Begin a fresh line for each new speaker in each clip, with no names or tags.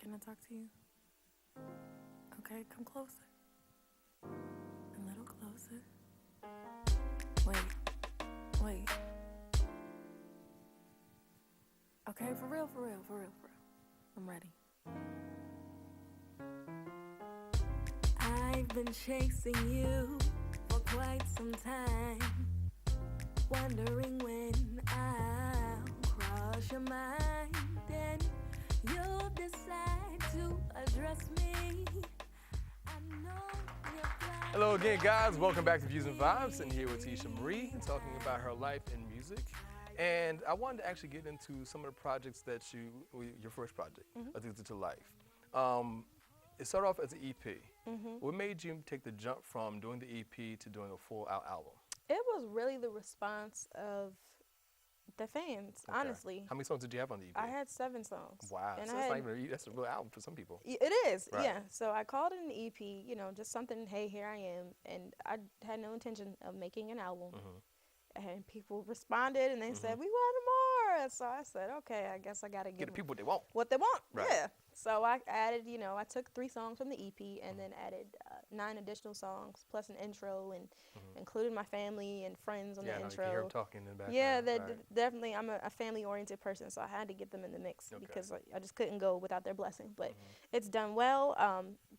Can I talk to you? Okay, come closer. A little closer. Wait. Okay, for real. I'm ready. I've been chasing you for quite some time, wondering when I'll cross your mind, then you'll decide to address me. I know you're flying.
Hello again, guys. Welcome back to Views and Vibes, and here with Teisha Marie, talking about her life in music. And I wanted to actually get into some of the projects that your first project, Addicted to Life. It started off as an EP. What made you take the jump from doing the EP to doing a full-out album?
It was really the response of the fans, honestly.
How many songs did you have on the EP?
I had 7 songs.
Wow,
And
so that's a real album for some people.
It is,
Right.
yeah. So I called it an EP, just something, hey, here I am. And I had no intention of making an album. And people responded and they said, we want more. So I said, okay, I guess I got to
Get the people what they want.
what they want.
Right.
Yeah. So I added, I took 3 songs from the EP and then added 9 additional songs plus an intro and included my family and friends on the
You
intro.
can hear them talking in the background.
Yeah,
right.
definitely. I'm a family-oriented person, so I had to get them in the mix because I just couldn't go without their blessing. But it's done well.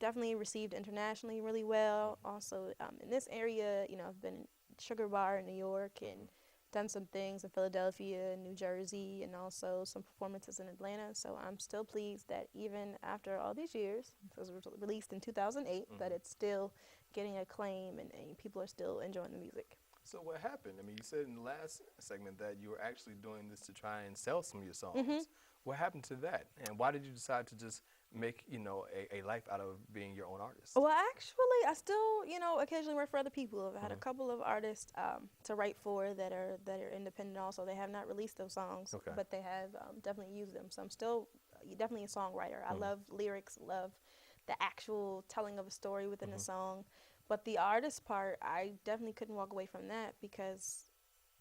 Definitely received internationally really well. Also, in this area, I've been in Sugar Bar in New York and done some things in Philadelphia and New Jersey and also some performances in Atlanta. So I'm still pleased that even after all these years, it was released in 2008, that it's still getting acclaim and people are still enjoying the music.
So what happened? I mean, you said in the last segment that you were actually doing this to try and sell some of your songs. What happened to that? And why did you decide to just make, a life out of being your own artist?
Well, actually, I still, occasionally work for other people. I've had a couple of artists to write for that are independent also. They have not released those songs, but they have definitely used them. So I'm still definitely a songwriter. I love lyrics, love the actual telling of a story within a song. But the artist part, I definitely couldn't walk away from that because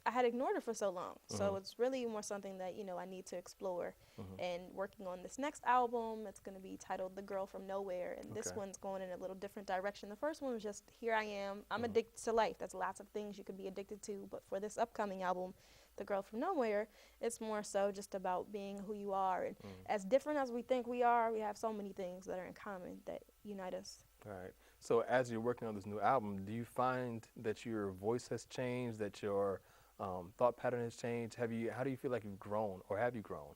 I had ignored it for so long. So it's really more something that, I need to explore. And working on this next album, it's going to be titled The Girl From Nowhere. And this one's going in a little different direction. The first one was just, here I am. I'm addicted to life. That's lots of things you could be addicted to. But for this upcoming album, The Girl From Nowhere, it's more so just about being who you are. And as different as we think we are, we have so many things that are in common that unite us.
All right. So as you're working on this new album, do you find that your voice has changed, that your thought pattern has changed? How do you feel like you've grown, or have you grown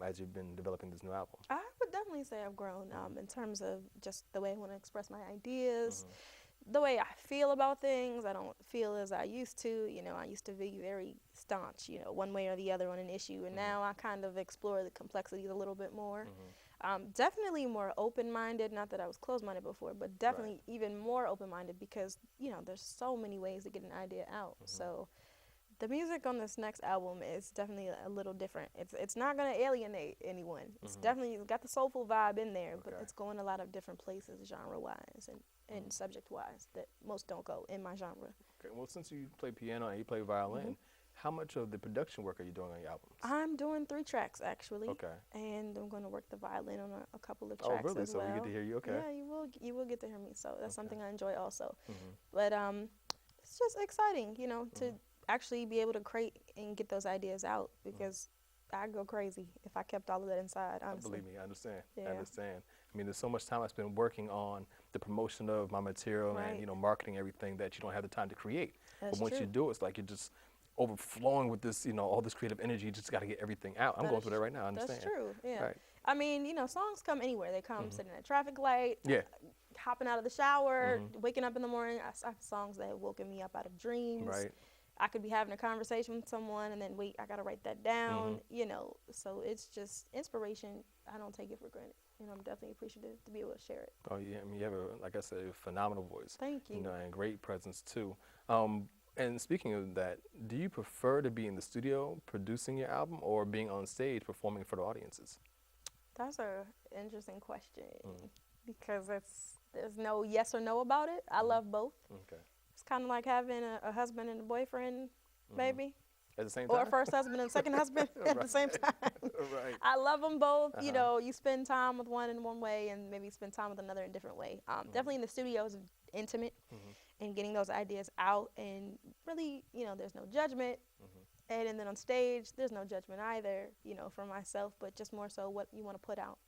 as you've been developing this new album?
I would definitely say I've grown in terms of just the way I want to express my ideas, the way I feel about things. I don't feel as I used to. I used to be very staunch, one way or the other on an issue, and now I kind of explore the complexities a little bit more. Definitely more open-minded, not that I was closed-minded before, but definitely even more open-minded because, there's so many ways to get an idea out. So the music on this next album is definitely a little different. It's not going to alienate anyone. It's definitely got the soulful vibe in there, but it's going a lot of different places genre-wise and subject-wise that most don't go in my genre.
Okay. Well, since you play piano and you play violin, how much of the production work are you doing on your albums?
I'm doing 3 tracks, actually.
Okay.
And I'm going to work the violin on a couple of tracks
Oh, really?
as
So
well.
we get to hear you? Okay.
Yeah, you will get to hear me. So that's something I enjoy also. But it's just exciting, to actually be able to create and get those ideas out because I'd go crazy if I kept all of that inside, honestly.
Believe me, I understand.
Yeah.
I understand. I mean, there's so much time I spend working on the promotion of my material and, marketing everything that you don't have the time to create.
That's
but once you do, it's like you're just overflowing with this, all this creative energy. You just got to get everything out. I'm going through that right now. I understand.
That's true, yeah.
Right.
I mean, songs come anywhere. They come sitting at a traffic light,
Yeah.
hopping out of the shower, waking up in the morning. I have songs that have woken me up out of dreams.
Right.
I could be having a conversation with someone and then wait, I got to write that down, So it's just inspiration. I don't take it for granted. I'm definitely appreciative to be able to share it.
Oh, yeah. I mean, you have, like I said, a phenomenal voice.
Thank you.
And great presence, too. And speaking of that, do you prefer to be in the studio producing your album or being on stage performing for the audiences?
That's an interesting question because there's no yes or no about it. I love both.
Okay.
It's kind of like having a husband and a boyfriend, maybe.
At the same time?
Or first husband and second husband at the same time.
Right.
I love them both. You know, you spend time with one in one way and maybe spend time with another in a different way. Definitely in the studio is intimate and getting those ideas out, and really, you know, there's no judgment. And then on stage, there's no judgment either, you know, for myself, but just more so what you want to put out.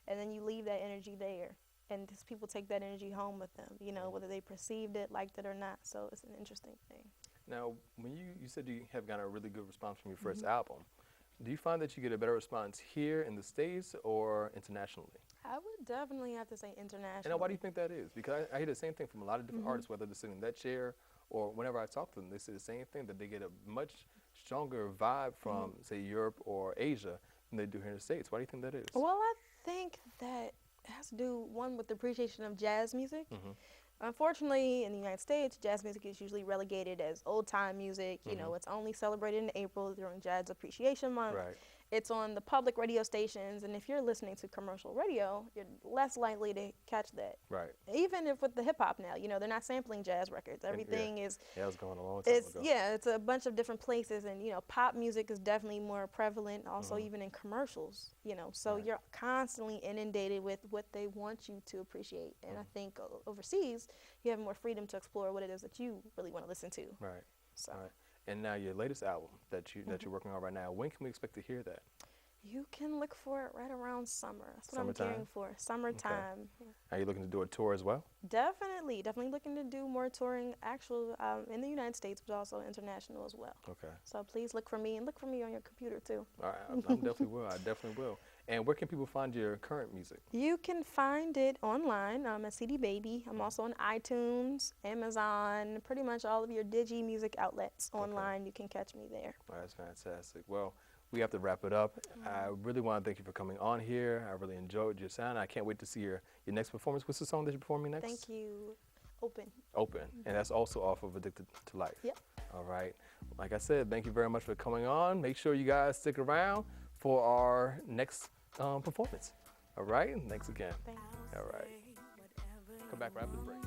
And then you leave that energy there. And just people take that energy home with them, you know, whether they perceived it, liked it or not. So it's an interesting thing.
Now, when you said you have gotten a really good response from your first album, do you find that you get a better response here in the States or internationally?
I would definitely have to say international.
And why do you think that is? Because I hear the same thing from a lot of different artists, whether they're sitting in that chair or whenever I talk to them, they say the same thing, that they get a much stronger vibe from, say, Europe or Asia than they do here in the States. Why do you think that is?
Well, I think that has to do, one, with the appreciation of jazz music. Unfortunately, in the United States, jazz music is usually relegated as old-time music. You know, it's only celebrated in April during Jazz Appreciation Month.
Right.
It's on the public radio stations, and if you're listening to commercial radio, you're less likely to catch that.
Right.
Even if with the hip-hop now, you know, they're not sampling jazz records. Everything is...
Yeah, it was going a long time ago.
Yeah, it's a bunch of different places, and, you know, pop music is definitely more prevalent, also even in commercials, you know. So you're constantly inundated with what they want you to appreciate. And I think overseas, you have more freedom to explore what it is that you really want to listen to.
Right.
So.
Right. And now your latest album that you're working on right now, when can we expect to hear that?
You can look for it right around summer. That's what
Summertime?
I'm gearing for. Summertime.
Okay. Are you looking to do a tour as well?
Definitely looking to do more touring, in the United States, but also international as well.
Okay.
So please look for me, and look for me on your computer too.
All right, I definitely will. I definitely will. And where can people find your current music?
You can find it online at CD Baby. I'm also on iTunes, Amazon, pretty much all of your digi music outlets online. You can catch me there.
Well, that's fantastic. Well, we have to wrap it up. I really want to thank you for coming on here. I really enjoyed your sound. I can't wait to see your next performance. What's the song that you're performing next?
Thank you. Open.
Open. And that's also off of Addicted to Life.
Yep.
All right. Like I said, thank you very much for coming on. Make sure you guys stick around for our next performance. All right. Thanks again.
Thank you.
All right. Come back right after the break.